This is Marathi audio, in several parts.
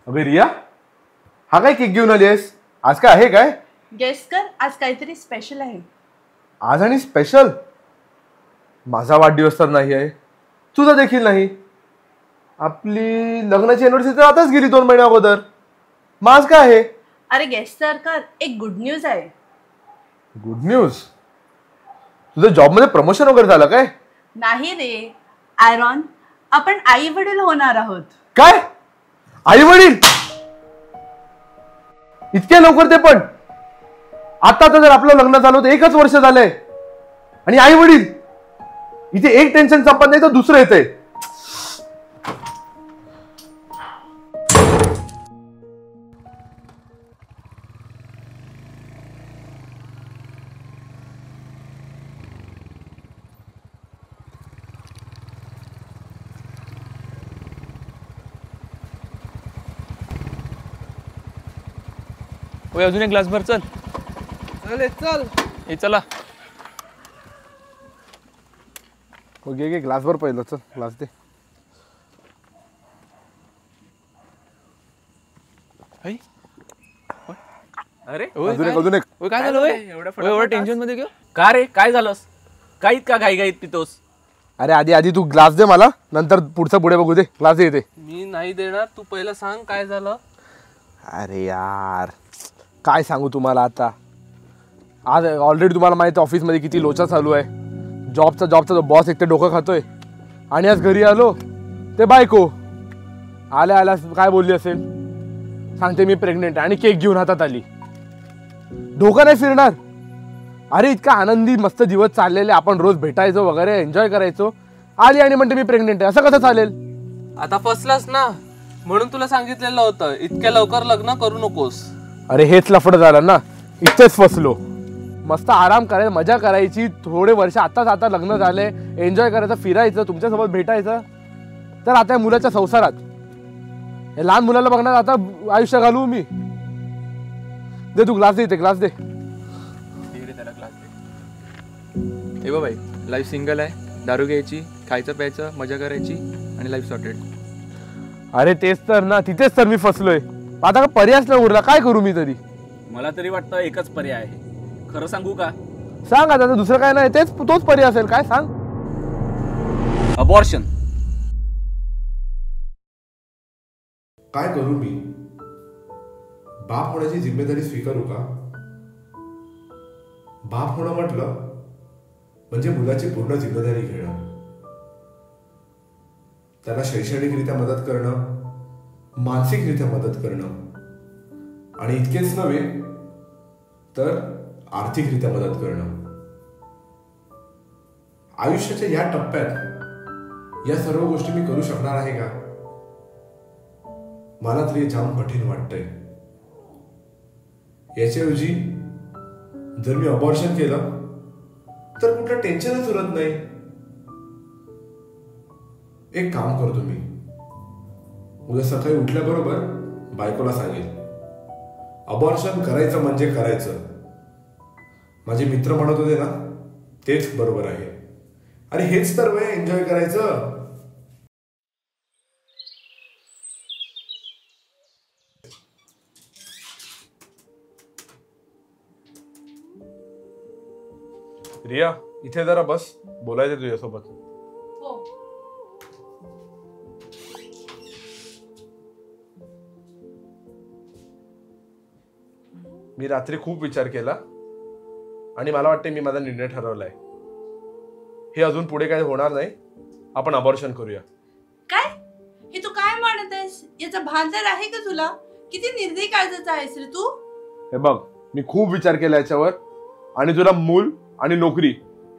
अगं रिया, हा काय केक घेऊन आली आहेस? आज काय आहे काय? गेस कर, आज काहीतरी स्पेशल आहे. आज आणि स्पेशल? माझा वाढदिवस तर नाही आहे, तुझा देखील नाही. आपली लग्नाची अॅनिव्हर्सरी तर आताच गेली 2 महिन्या अगोदर. मग आज काय आहे? अरे गेस तर कर, एक गुड न्यूज आहे. Good news? तुझं जॉबमध्ये प्रमोशन वगैरे झालं काय? नाही रे आयरॉन, आपण आई वडील होणार आहोत. काय? आई वडील? इतक्या लवकर? ते पण आता जर आपलं लग्न झालं होतं 1च वर्ष झालंय आणि आई वडील? इथे एक टेन्शन संपत नाही तर दुसरं येतंय. ओय अजून एक ग्लास भर. चल चल हे चला. घे ग्लास भर पहिलं. चल ग्लास दे. अरे अजून एक. काय झालं? एवढं टेन्शन मध्ये घेऊ का रे? काय झालंस? काहीत का घाईघाईत पितोस? अरे आधी तू ग्लास दे मला, नंतर पुढचं पुढे बघू दे. ग्लास दे. मी नाही देणार, तू पहिलं सांग काय झालं. अरे यार काय सांगू तुम्हाला. आता आज ऑलरेडी तुम्हाला माहिती आहे ऑफिसमध्ये किती लोचा चालू आहे. जॉबचा बॉस एक ते डोकं खातोय. आणि आज घरी आलो ते बायको आल्या काय बोलली असेल, सांगते मी प्रेग्नेंट आहे आणि केक घेऊन हातात आली. डोकं नाही फिरणार. अरे इतका आनंदी मस्त दिवस चाललेले, आपण रोज भेटायचो वगैरे, एन्जॉय करायचो. आली आणि म्हणते मी प्रेग्नेंट आहे. असं कसं चालेल? आता फसलास ना, म्हणून तुला सांगितलेलं होतं इतक्या लवकर लग्न करू नकोस. अरे हेच लफड झालं ना, इथेच फसलो. मस्त आराम करायचा, मजा करायची. थोडे वर्ष आता लग्न झाले, एन्जॉय करायचं, फिरायचं, तुमच्यासोबत भेटायचं. तर आता या मुलाच्या संसारात हे लहान मुलाला बघणार आता आयुष्य घालू मी. दे तू ग्लास दे. ग्लास दे. हे बघ भाई, लाईफ सिंगल आहे. दारू घ्यायची, खायचं प्यायचं, मजा करायची आणि लाईफ सॉर्टेड. अरे तेच तर ना, तिथेच तर मी फसलोय. आता का पर्यायच नाही उरला. काय करू मी तरी? मला तरी वाटतं एकच पर्याय आहे. खरं सांगू का? सांग आता. दुसरं काय नाही, तोच पर्याय असेल. काय सांग? अबॉर्शन. काय करू मी? बाप होण्याची जिम्मेदारी स्वीकारू का? बाप होणं म्हटलं म्हणजे मुलाची पूर्ण जिम्मेदारी घेणं, त्याला शैक्षणिकरित्या मदत करणं, मानसिकरित्या मदत करणं आणि इतकेच नव्हे तर आर्थिकरित्या मदत करणं. आयुष्याच्या या टप्प्यात या सर्व गोष्टी मी करू शकणार आहे का? मला तरी जाम कठीण वाटतंय. याच्याऐवजी जर मी अबॉर्शन केलं तर कुठलं टेन्शनच उरत नाही. एक काम करतो मी, उद्या सकाळी उठल्याबरोबर बायकोला सांगेल अबॉर्शन करायचं म्हणजे करायचं. माझे मित्र म्हणत होते ना, तेच बरोबर आहे. अरे हेच तर वय एन्जॉय करायचं. रिया इथे जरा बस, बोलायचं तुझ्यासोबत. मी रात्री खूप विचार केला आणि मला वाटते मी माझा निर्णय ठरवलाय. हे अजून पुढे काय होणार नाही. आपण अबॉर्शन करूया. काय? हे तू काय म्हणत आहेस? याचा भान तर आहे का तुला? किती निर्दयी काळजाचा आहेस रे तू. हे बघ, मी खूप विचार केला याच्यावर आणि तुला मूल आणि नोकरी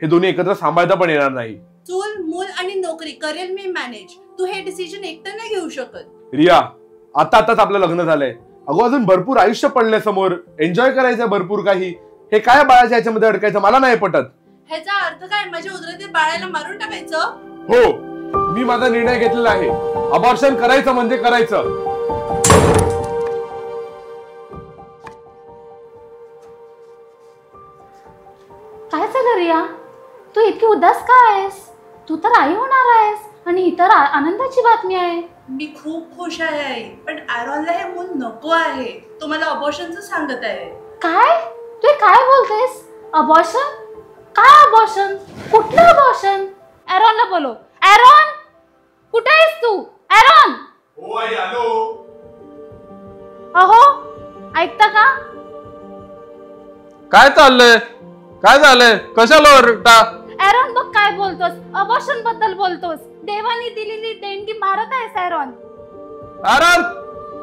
हे दोन्ही एकत्र सांभाळता पण येणार नाही. चूल, मूल आणि नोकरी करेल मी मॅनेज. तू हे डिसिजन एकटा नाही घेऊ शकत. रिया, आताच आपलं लग्न झालंय. अगो अजून भरपूर आयुष्य पडलंय समोर. एन्जॉय करायचं भरपूर काही. हे काय बाळाच्या ह्याच्यामध्ये अडकायचं? मला नाही पटत. ह्याचा अर्थ काय? माझ्या उदरातील बाळाला मारून टाकायचं? हो, मी माझा निर्णय घेतलेला आहे. अबॉर्शन करायचं म्हणजे करायचं. काय झालं रिया? तू इतकी उदास का आहेस? तू तर आई होणार आहेस आणि ही तर आनंदाची बातमी आहे. मी खूप खुश आहे आई, पण ॲरॉनला हे मूल नको आहे. तो मला अबॉर्शनचं सांगत आहे. काय? तू काय बोलतेस? अबॉर्शन? काय अबॉर्शन? कुठलं अबॉर्शन? ॲरॉनला बोलो. ॲरॉन, कुठे आहेस तू? ॲरॉन! हो आई आलो. अहो, ऐकता का? काय चाललंय? काय झालंय? कशाला ओरडता? ॲरॉन बघ काय बोलतोस. अबॉर्शन बद्दल बोलतोस. देवानी दिलेली देणगी मारत आहेस ॲरॉन. अरे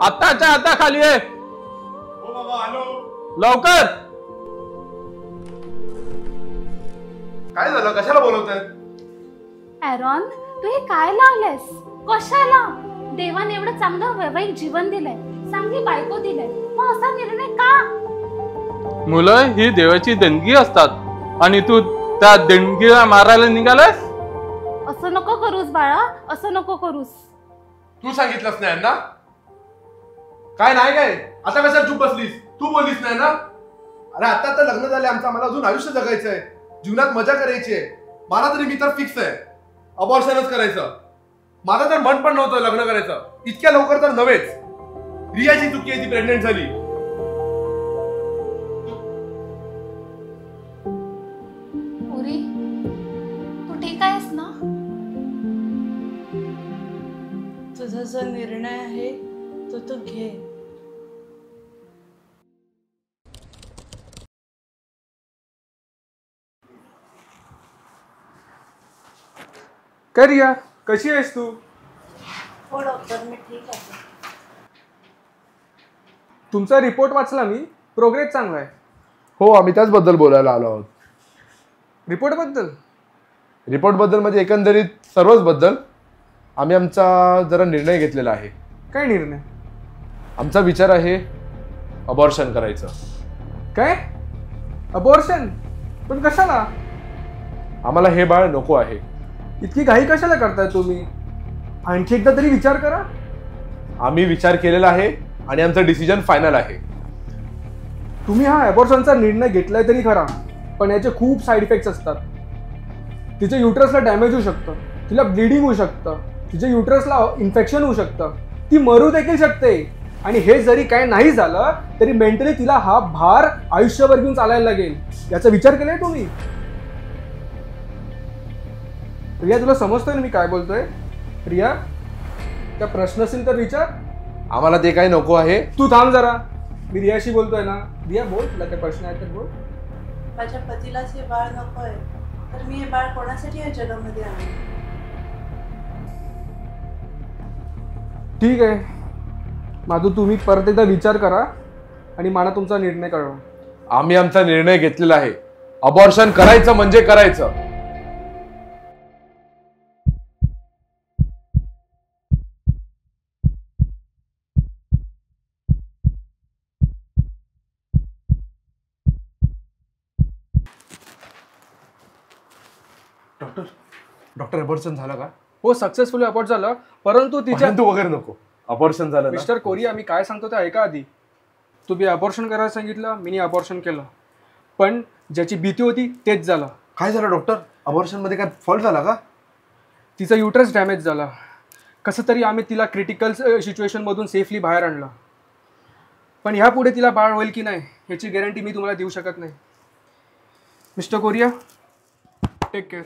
आत्ताच्या आता खाली आहे. हो बाबा आलो. लवकर. काय झालं? कशाला बोलवताय? ॲरॉन, तू हे काय लावलंयस? कशाला? देवाने एवढं चांगलं वैवाहिक जीवन दिलंय, चांगली बायको दिलंय, मग असा निर्णय का? मुलं ही देवाची देणगी असतात आणि तू त्या देणगीला मारायला निघालास? असं नको करूस बाळा, असं नको करूस. तू सांगितलंस नाही ना? काय नाही काय? आता कशाला चूप बसलीस? तू बोललीस नाही ना? अरे आता तर लग्न झाले आमचं, मला अजून आयुष्य जगायचंय, जीवनात मजा करायची आहे. मला तरी मी तर फिक्स आहे, अबॉर्शनच करायचं. माझं तर मन पण नव्हतं लग्न करायचं, इतक्या लवकर तर नव्हेच. रियाची चुकी आहे, ती प्रेग्नेंट झाली. पुरी, तू ठीक आहेस ना? तुझा जो निर्णय आहे तो तू घे. काय रिया, कशी आहेस तू? हो डॉक्टर, मी ठीक आहे. तुमचा रिपोर्ट वाचला मी, प्रोग्रेस चांगला आहे. हो, आम्ही त्याचबद्दल बोलायला आलो आहोत. रिपोर्टबद्दल? रिपोर्टबद्दल म्हणजे एकंदरीत सर्वच बद्दल आम्ही आमचा जरा निर्णय घेतलेला आहे. काय निर्णय? आमचा विचार आहे अबॉर्शन करायचं. काय? अबॉर्शन? पण कशाला? आम्हाला हे बाळ नको आहे. इतकी घाई कशाला करताय तुम्ही? आणखी एकदा तरी विचार करा. आम्ही विचार केलेला आहे आणि आमचं डिसिजन फायनल आहे. तुम्ही हा अबॉर्शनचा निर्णय घेतलाय तरी खरा, पण याचे खूप साईड इफेक्ट्स असतात. तिच्या युट्रसला डॅमेज होऊ शकतं, तिला ब्लिडिंग होऊ शकतं, तिच्या युट्रसला इन्फेक्शन होऊ शकतं, ती मरू देखील शकते. आणि हे जरी काय नाही झालं तरी मेंटली तिला हा भार आयुष्यभर घेऊन चालायला लागेल. याचा विचार केलाय तुम्ही? रिया, तुला समजतोय ना मी काय बोलतोय? रिया, त्या प्रश्न असेल तर विचार. आम्हाला ते काही नको आहे. तू थांब जरा, मी रियाशी बोलतोय ना. रिया बोल, तुला काय प्रश्न आहे तर बोल. माझ्या पतीलाच हे बाळ नको आहे, तर मी हे बाळ कोणासाठी या जगामध्ये आणले? ठीक आहे माधू, तुम्ही परत एकदा विचार करा आणि मला तुमचा निर्णय कळवा. आम्ही आमचा निर्णय घेतलेला आहे. अबॉर्शन करायचं म्हणजे करायचं. डॉक्टर अबॉर्शन झालं का? हो, सक्सेसफुली अबॉर्ट झालं, परंतु तिच्या वगैरे नको, अबॉर्शन झालं. मिस्टर कोरिया, मी काय सांगतो ते ऐका आधी. तुम्ही अबॉर्शन करायला सांगितलं, मी अबॉर्शन केलं, पण ज्याची भीती होती तेच झालं. काय झालं डॉक्टर? अबॉर्शन मध्ये काय फॉल्ट झाला का? तिचा युट्रस डॅमेज झाला. कसं तरी आम्ही तिला क्रिटिकल सिच्युएशनमधून सेफली बाहेर आणलं, पण ह्यापुढे तिला बाळ होईल की नाही याची गॅरंटी मी तुम्हाला देऊ शकत नाही. Mister Korea, take care.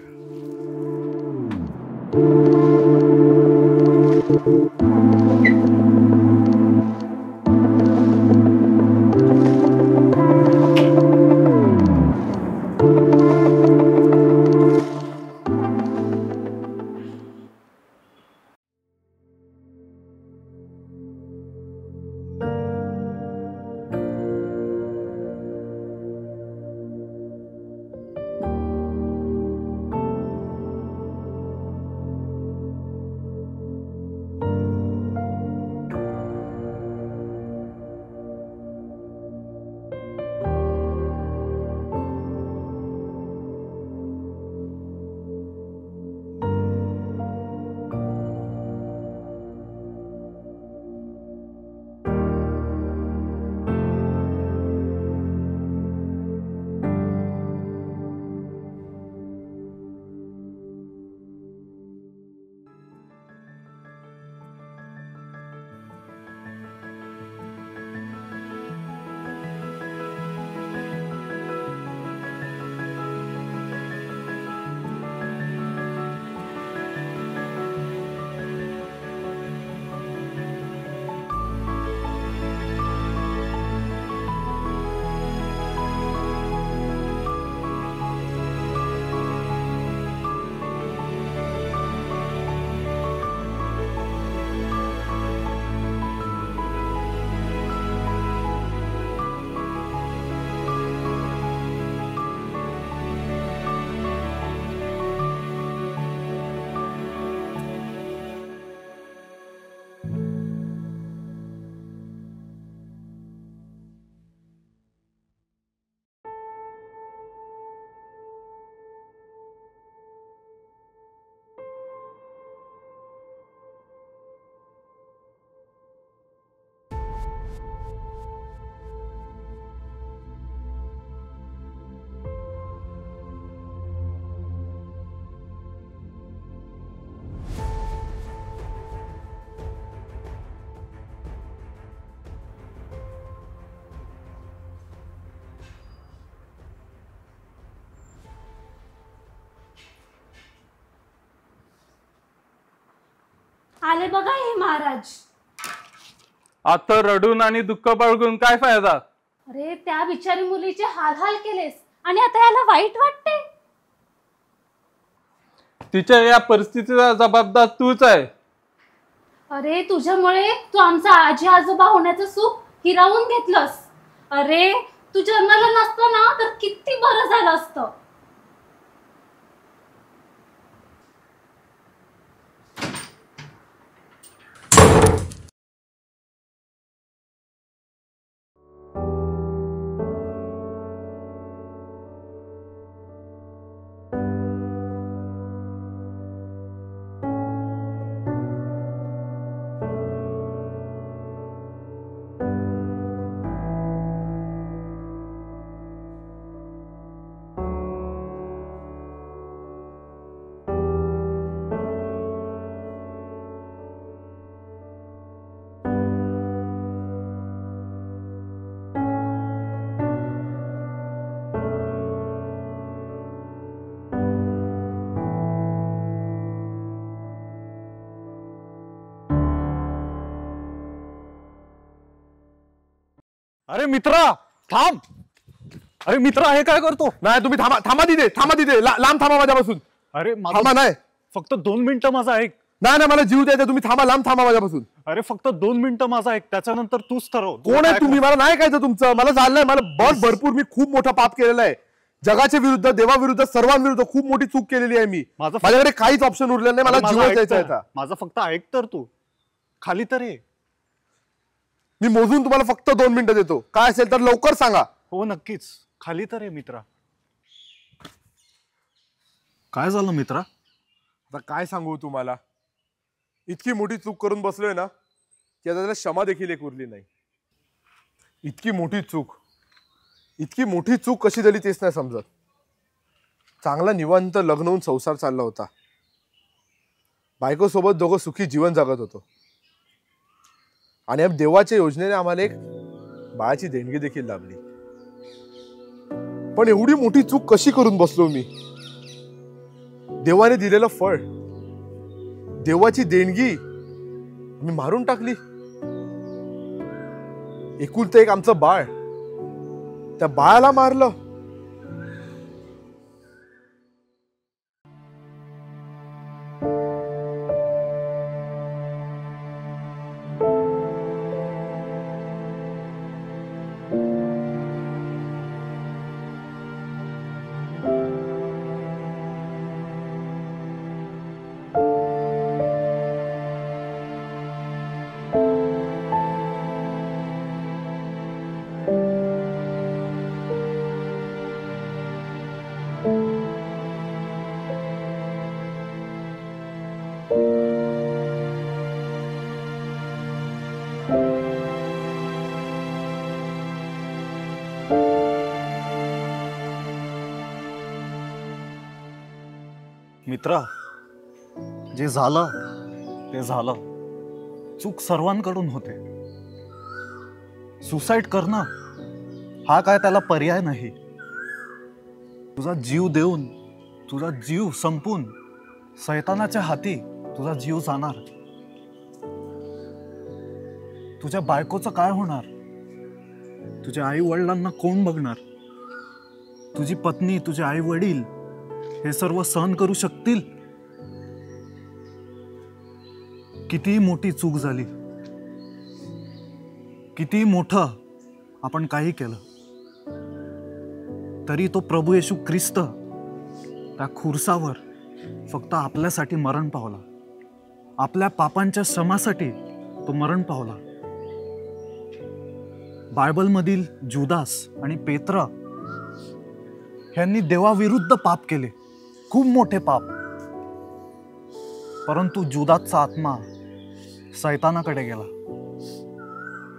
आले बघा हे महाराज. आता रडून आणि दुःख बाळगून काय फायदा? अरे त्या बिचारी मुलीचे हाल केलेस आणि आता याला वाईट वाटते. तिच्या या परिस्थितीचा जबाबदार तूच आहे. अरे तुझ्यामुळे तू आमचा आजी आजोबा होण्याचं सुख हिरावून घेतलंस. अरे तू जन्माला नसतं ना तर किती बरं झालं असतं. अरे मित्रा थांब. अरे मित्रा हे काय करतो? नाही तुम्ही थांबा तिथे लांब थांबा माझ्यापासून. अरे थांबा. नाही फक्त 2 मिनिटं माझा ऐक. नाही मला जीव द्यायचा. तुम्ही लांब थांबा माझ्यापासून. अरे फक्त 2 मिनिटं माझा ऐक, त्याच्यानंतर तूच ठरव. कोण आहे तुम्ही? मला नाही ऐकायचं तुमचं. मला चाललंय, मला भरपूर मी खूप मोठा पाप केलेला आहे. जगाच्या विरुद्ध, देवाविरुद्ध, सर्वांविरुद्ध खूप मोठी चूक केलेली आहे मी. माझ्याकडे काहीच ऑप्शन उरलेलं नाही. मला जीव द्यायचा आहे. माझं फक्त ऐक तर, तू खाली तर ये. मी मोजून तुम्हाला फक्त 2 मिनिटं देतो. काय असेल तर लवकर सांगा. हो नक्कीच, खाली तर ये मित्रा. काय झालं मित्रा? आता काय सांगू तुम्हाला, इतकी मोठी चूक करून बसलोय ना की आता त्याला क्षमा देखील एक उरली नाही. इतकी मोठी चूक कशी झाली तेच नाही समजत. चांगला निवांत लग्न होऊन संसार चालला होता. बायको सोबत दोघं सुखी जीवन जगत होतो. आणि अब देवाच्या योजनेने आम्हाला एक बाळाची देणगी देखील लाभली. पण एवढी मोठी चूक कशी करून बसलो मी? देवाने दिलेलं फळ, देवाची देणगी मी मारून टाकली. एकुलतं एक आमचं बाळ, त्या बाळाला मारलं. मित्रा, जे झालं ते झालं. चूक सर्वांकडून होते. सुसाईड करणं हा काय त्याला पर्याय नाही. तुझा जीव देऊन, तुझा जीव संपून शैतानाच्या हाती तुझा जीव जाणार. तुझ्या बायकोचं काय होणार? तुझ्या आई वडिलांना कोण बघणार? तुझी पत्नी, तुझे आई वडील हे सर्व सहन करू शकतील? किती मोठी चूक झाली, किती मोठं आपण काही केलं, तरी तो प्रभू येशू ख्रिस्त त्या खुर्सावर फक्त आपल्यासाठी मरण पावला. आपल्या पापांच्या क्षमासाठी तो मरण पावला. बायबलमधील जुदास आणि पेत्रा यांनी देवाविरुद्ध पाप केले, खूप मोठे पाप. परंतु जुदासचा आत्मा शैतानाकडे गेला.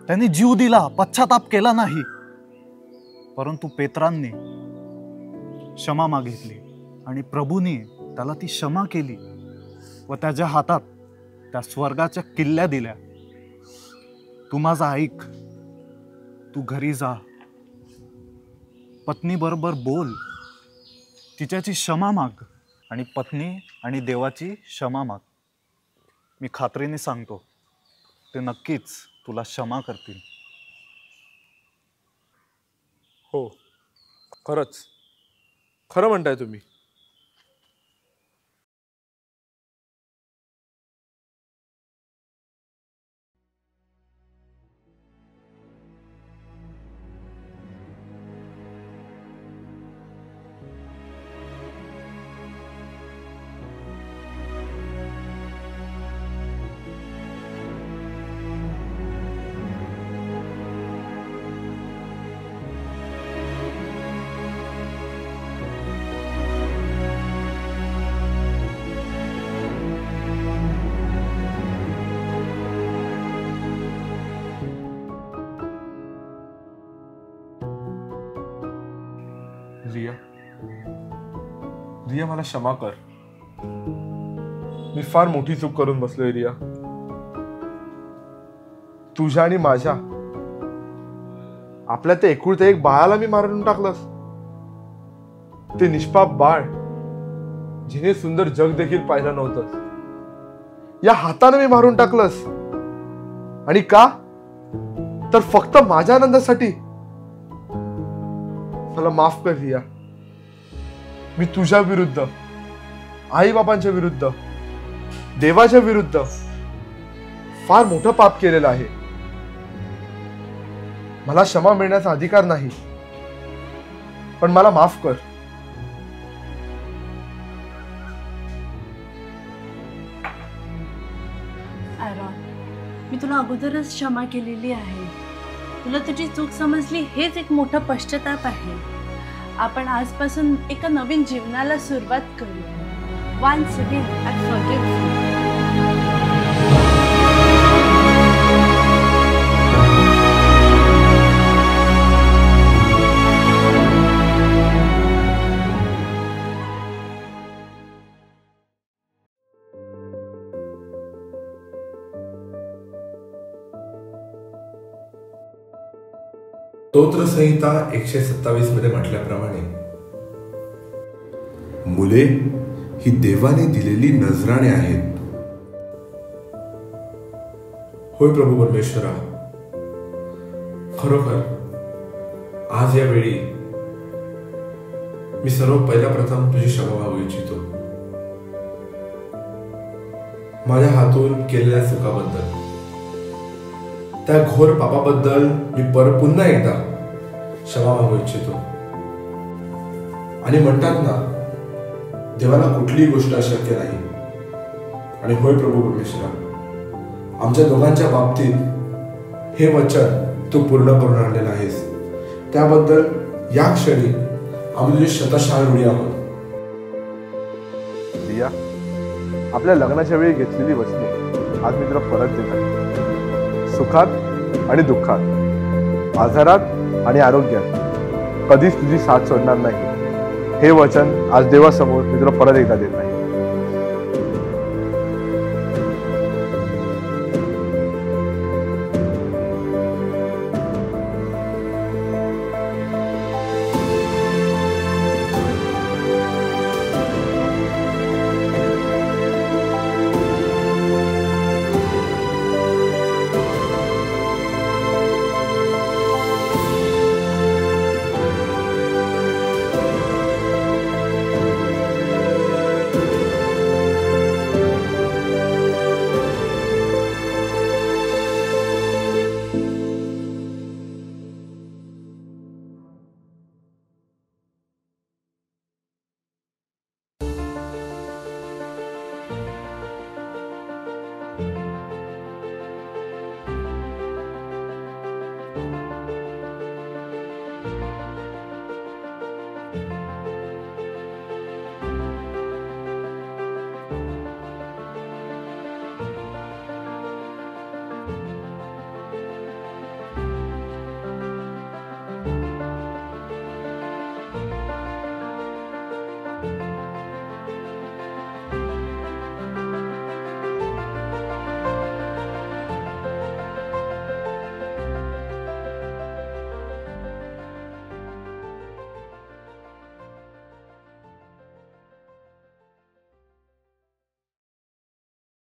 त्यांनी जीव दिला, पश्चाताप केला नाही. परंतु पेत्रांनी क्षमा मागितली आणि प्रभूने त्याला ती क्षमा केली व त्याच्या हातात त्या स्वर्गाच्या किल्ल्या दिल्या. तू माझा ऐक, तू घरी जा, पत्नी बरोबर बोल, तिच्याची क्षमा माग आणि पत्नी आणि देवाची क्षमा माग. मी खात्रीने सांगतो ते नक्कीच तुला क्षमा करतील. हो, खरंच खरं म्हणताय तुम्ही. रिया, रिया मला क्षमा कर. मी फार मोठी चूक करून बसलोय रिया. तुझ्या आणि माझ्या आपल्या ते एकुलते एक बाळाला मी मारून टाकलंस. ते निष्पाप बाळ जिने सुंदर जग देखील पाहिलं नव्हतंस, या हाताने मी मारून टाकलंस. आणि का? तर फक्त माझ्या आनंदासाठी. मला माफ कर रिया. मी तुझ्या विरुद्ध, आई बाबांच्या विरुद्ध, देवाच्या विरुद्ध फार मोठं पाप केलेलं आहे. मला क्षमा मिळण्याचा अधिकार नाही, पण मला माफ कर. ॲरॉन, मी तुला अगोदरच क्षमा केलेली आहे. तुला तुझी चूक समजली हेच एक मोठा पश्चाताप आहे. आपण आजपासून एका नवीन जीवनाला सुरुवात करू. Once again, I forgive you. स्तोत्र संहिता 127 मध्ये म्हटल्याप्रमाणे मुले ही देवाने दिलेली नजराणे आहेत. होय प्रभू परमेश्वरा, खरोखर आज या वेळी मी सर्व पहिला प्रथम तुझी क्षमा मागू इच्छितो. माझ्या हातून केलेल्या चुकाबद्दल, त्या घोर पापाबद्दल मी पुन्हा एकदा क्षमा मागू इच्छितो. आणि म्हणतात ना, देवाला कुठलीही गोष्ट अशक्य नाही. आणि होय प्रभू परमेश्वरा, आमच्या दोघांच्या बाबतीत हे वचन तू पूर्ण करून आणलेलं आहेस. त्याबद्दल या क्षणी आम्ही तुझे शतशः ऋणी आहोत. रिया, आपल्या लग्नाच्या वेळी घेतलेली वचने आज मी तुला परत देत आहे. सुखात आणि दुःखात, आजारात आणि आरोग्यात कधीच तुझी साथ सोडणार नाही. हे वचन आज देवासमोर मी तुला परत एकदा देत आहे.